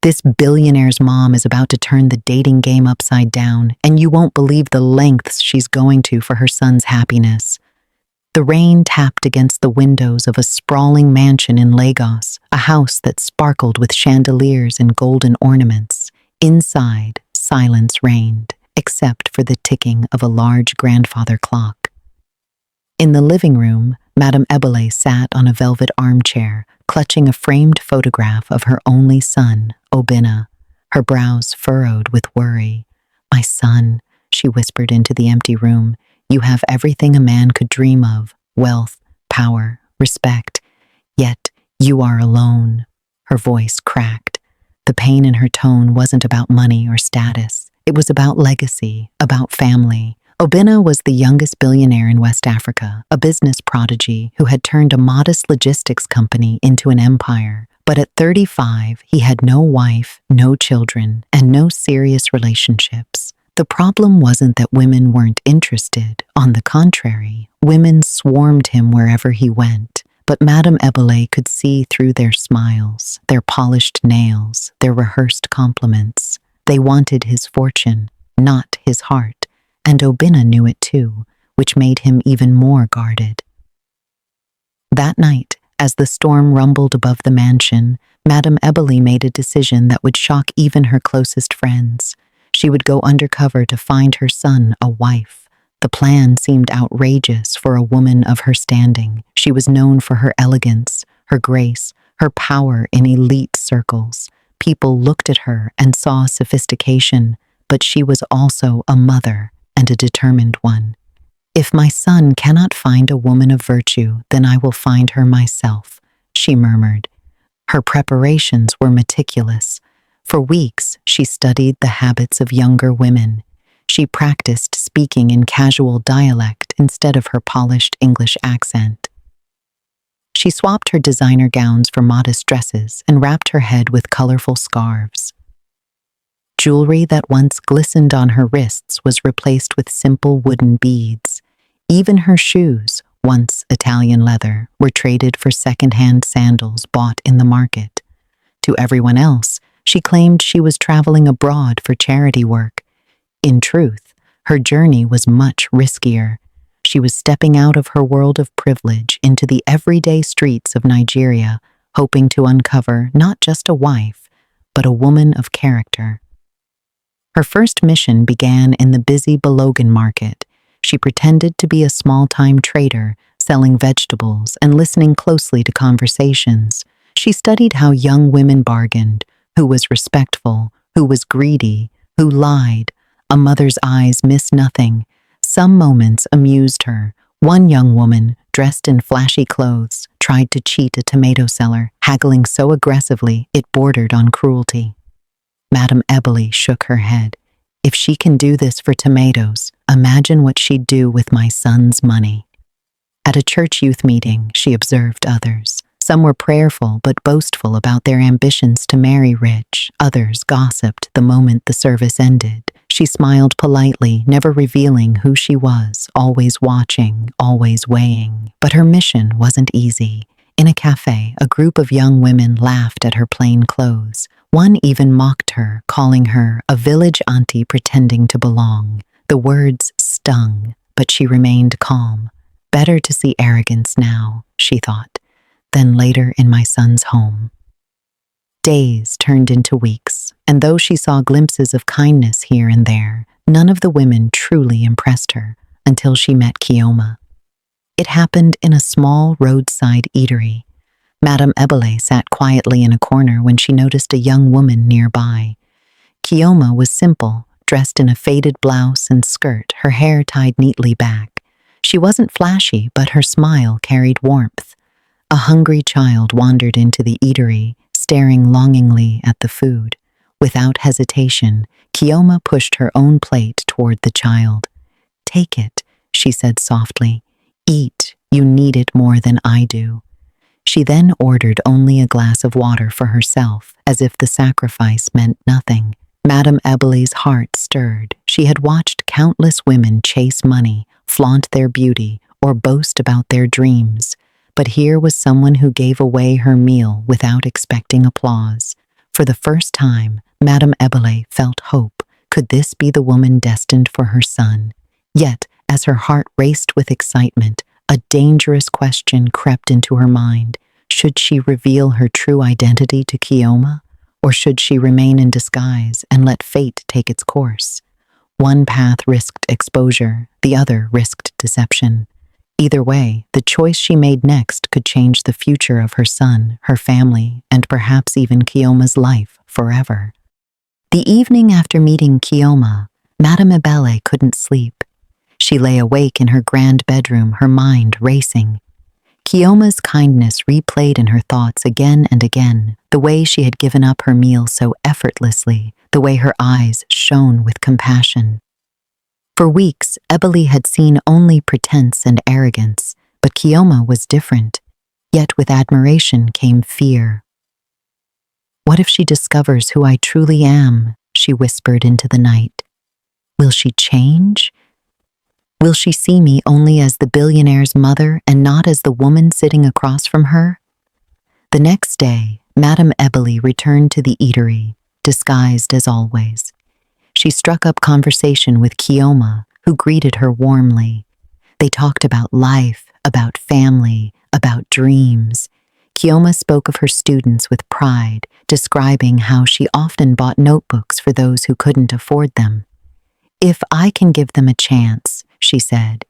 This billionaire's mom is about to turn the dating game upside down, and you won't believe the lengths she's going to for her son's happiness. The rain tapped against the windows of a sprawling mansion in Lagos, a house that sparkled with chandeliers and golden ornaments. Inside, silence reigned, except for the ticking of a large grandfather clock. In the living room, Madam Ebele sat on a velvet armchair, clutching a framed photograph of her only son, Obinna, her brows furrowed with worry. "My son," she whispered into the empty room, "you have everything a man could dream of: wealth, power, respect. Yet you are alone." Her voice cracked. The pain in her tone wasn't about money or status. It was about legacy, about family. Obinna was the youngest billionaire in West Africa, a business prodigy who had turned a modest logistics company into an empire. But at 35, he had no wife, no children, and no serious relationships. The problem wasn't that women weren't interested. On the contrary, women swarmed him wherever he went. But Madam Ebele could see through their smiles, their polished nails, their rehearsed compliments. They wanted his fortune, not his heart. And Obinna knew it too, which made him even more guarded. That night, as the storm rumbled above the mansion, Madam Ebele made a decision that would shock even her closest friends. She would go undercover to find her son a wife. The plan seemed outrageous for a woman of her standing. She was known for her elegance, her grace, her power in elite circles. People looked at her and saw sophistication, but she was also a mother, and a determined one. "If my son cannot find a woman of virtue, then I will find her myself," she murmured. Her preparations were meticulous. For weeks, she studied the habits of younger women. She practiced speaking in casual dialect instead of her polished English accent. She swapped her designer gowns for modest dresses and wrapped her head with colorful scarves. Jewelry that once glistened on her wrists was replaced with simple wooden beads. Even her shoes, once Italian leather, were traded for second-hand sandals bought in the market. To everyone else, she claimed she was traveling abroad for charity work. In truth, her journey was much riskier. She was stepping out of her world of privilege into the everyday streets of Nigeria, hoping to uncover not just a wife, but a woman of character. Her first mission began in the busy Balogan market. She pretended to be a small-time trader, selling vegetables and listening closely to conversations. She studied how young women bargained, who was respectful, who was greedy, who lied. A mother's eyes miss nothing. Some moments amused her. One young woman, dressed in flashy clothes, tried to cheat a tomato seller, haggling so aggressively it bordered on cruelty. Madam Ebele shook her head. "If she can do this for tomatoes, imagine what she'd do with my son's money." At a church youth meeting, she observed others. Some were prayerful but boastful about their ambitions to marry rich. Others gossiped the moment the service ended. She smiled politely, never revealing who she was, always watching, always weighing. But her mission wasn't easy. In a cafe, a group of young women laughed at her plain clothes. One even mocked her, calling her a village auntie pretending to belong. The words stung, but she remained calm. Better to see arrogance now, she thought, than later in my son's home. Days turned into weeks, and though she saw glimpses of kindness here and there, none of the women truly impressed her until she met Chioma. It happened in a small roadside eatery. Madam Ebele sat quietly in a corner when she noticed a young woman nearby. Chioma was simple, dressed in a faded blouse and skirt, her hair tied neatly back. She wasn't flashy, but her smile carried warmth. A hungry child wandered into the eatery, staring longingly at the food. Without hesitation, Chioma pushed her own plate toward the child. "Take it," she said softly. "Eat, you need it more than I do." She then ordered only a glass of water for herself, as if the sacrifice meant nothing. Madam Ebele's heart stirred. She had watched countless women chase money, flaunt their beauty, or boast about their dreams. But here was someone who gave away her meal without expecting applause. For the first time, Madam Ebele felt hope. Could this be the woman destined for her son? Yet, as her heart raced with excitement, a dangerous question crept into her mind. Should she reveal her true identity to Chioma? Or should she remain in disguise and let fate take its course? One path risked exposure, the other risked deception. Either way, the choice she made next could change the future of her son, her family, and perhaps even Chioma's life forever. The evening after meeting Chioma, Madam Ebele couldn't sleep. She lay awake in her grand bedroom, her mind racing. Chioma's kindness replayed in her thoughts again and again, the way she had given up her meal so effortlessly, the way her eyes shone with compassion. For weeks, Ebele had seen only pretense and arrogance, but Chioma was different. Yet with admiration came fear. "What if she discovers who I truly am?" she whispered into the night. "Will she change? Will she see me only as the billionaire's mother and not as the woman sitting across from her?" The next day, Madam Ebele returned to the eatery, disguised as always. She struck up conversation with Chioma, who greeted her warmly. They talked about life, about family, about dreams. Chioma spoke of her students with pride, describing how she often bought notebooks for those who couldn't afford them. "If I can give them a chance," she said,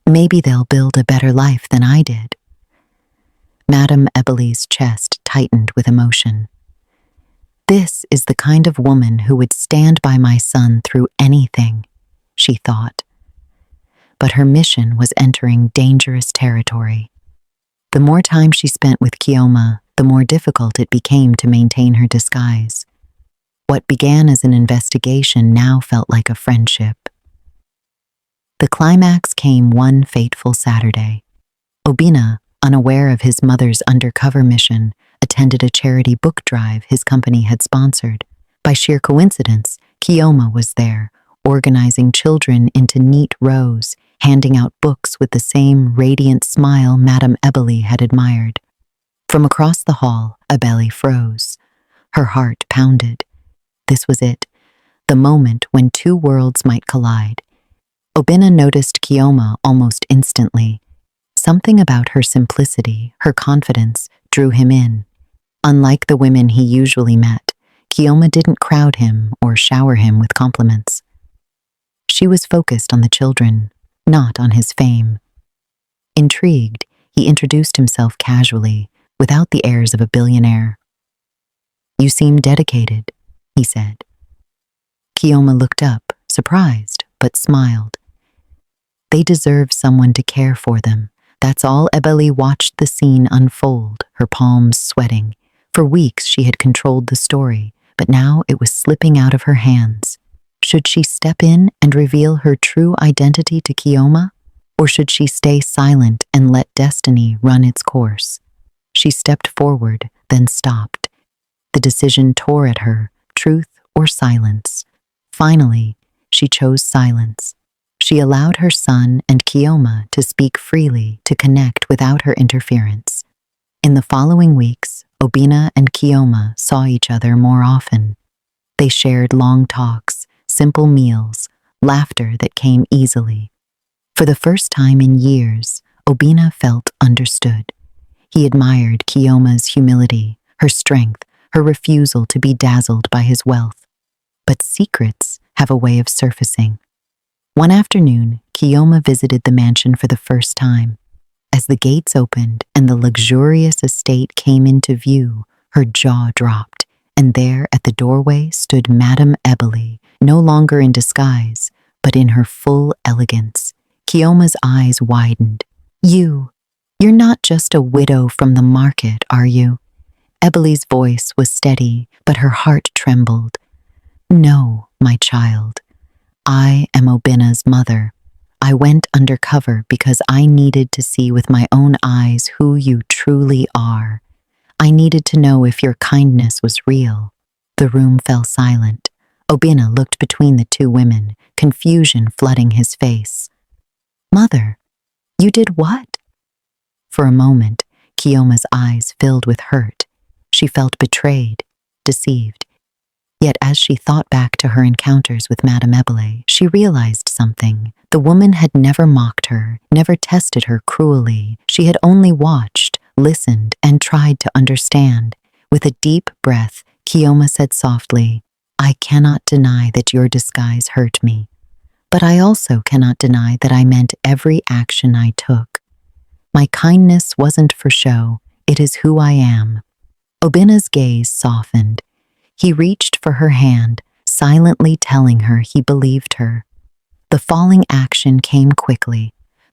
"maybe they'll build a better life than I did." Madam Ebele's chest tightened with emotion. "This is the kind of woman who would stand by my son through anything," she thought. But her mission was entering dangerous territory. The more time she spent with Chioma, the more difficult it became to maintain her disguise. What began as an investigation now felt like a friendship. The climax came one fateful Saturday. Obinna, unaware of his mother's undercover mission, attended a charity book drive his company had sponsored. By sheer coincidence, Chioma was there, organizing children into neat rows, handing out books with the same radiant smile Madam Ebele had admired. From across the hall, Ebele froze. Her heart pounded. This was it, the moment when two worlds might collide. Obinna noticed Chioma almost instantly. Something about her simplicity, her confidence, drew him in. Unlike the women he usually met, Chioma didn't crowd him or shower him with compliments. She was focused on the children, not on his fame. Intrigued, he introduced himself casually, without the airs of a billionaire. "You seem dedicated," he said. Chioma looked up, surprised, but smiled. They deserve someone to care for them. That's all. Ebele watched the scene unfold, her palms sweating. For weeks she had controlled the story, but now it was slipping out of her hands. Should she step in and reveal her true identity to Chioma? Or should she stay silent and let destiny run its course? She stepped forward, then stopped. The decision tore at her, truth or silence. Finally, she chose silence. She allowed her son and Chioma to speak freely, to connect without her interference. In the following weeks, Obinna and Chioma saw each other more often. They shared long talks, simple meals, laughter that came easily. For the first time in years, Obinna felt understood. He admired Chioma's humility, her strength, her refusal to be dazzled by his wealth. But secrets have a way of surfacing. One afternoon, Chioma visited the mansion for the first time. As the gates opened and the luxurious estate came into view, her jaw dropped, and there at the doorway stood Madam Ebele, no longer in disguise, but in her full elegance. Chioma's eyes widened. You're not just a widow from the market, are you?" Ebele's voice was steady, but her heart trembled. "No, my child. I am Obinna's mother. I went undercover because I needed to see with my own eyes who you truly are. I needed to know if your kindness was real." The room fell silent. Obinna looked between the two women, confusion flooding his face. "Mother, you did what?" For a moment, Chioma's eyes filled with hurt. She felt betrayed, deceived. Yet as she thought back to her encounters with Madam Ebele, she realized something. The woman had never mocked her, never tested her cruelly. She had only watched, listened, and tried to understand. With a deep breath, Chioma said softly, "I cannot deny that your disguise hurt me, but I also cannot deny that I meant every action I took. My kindness wasn't for show, it is who I am." Obinna's gaze softened. He reached for her hand, silently telling her he believed her. The falling action came quickly.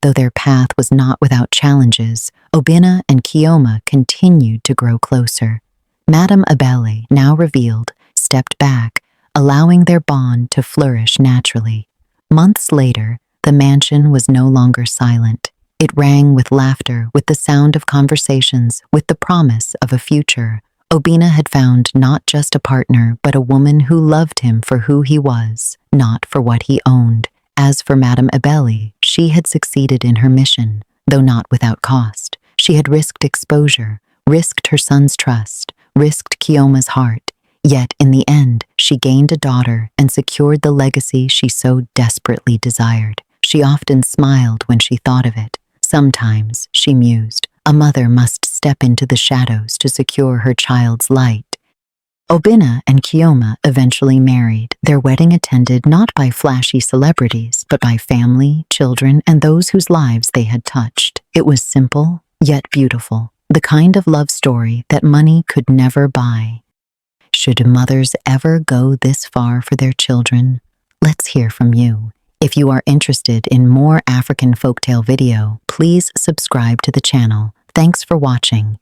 Though their path was not without challenges, Obinna and Chioma continued to grow closer. Madam Ebele, now revealed, stepped back, allowing their bond to flourish naturally. Months later, the mansion was no longer silent. It rang with laughter, with the sound of conversations, with the promise of a future. Obinna had found not just a partner, but a woman who loved him for who he was, not for what he owned. As for Madam Ebele, she had succeeded in her mission, though not without cost. She had risked exposure, risked her son's trust, risked Chioma's heart. Yet, in the end, she gained a daughter and secured the legacy she so desperately desired. She often smiled when she thought of it. Sometimes, she mused, a mother must step into the shadows to secure her child's light. Obinna and Chioma eventually married, their wedding attended not by flashy celebrities, but by family, children, and those whose lives they had touched. It was simple, yet beautiful, the kind of love story that money could never buy. Should mothers ever go this far for their children? Let's hear from you. If you are interested in more African folktale video, please subscribe to the channel. Thanks for watching.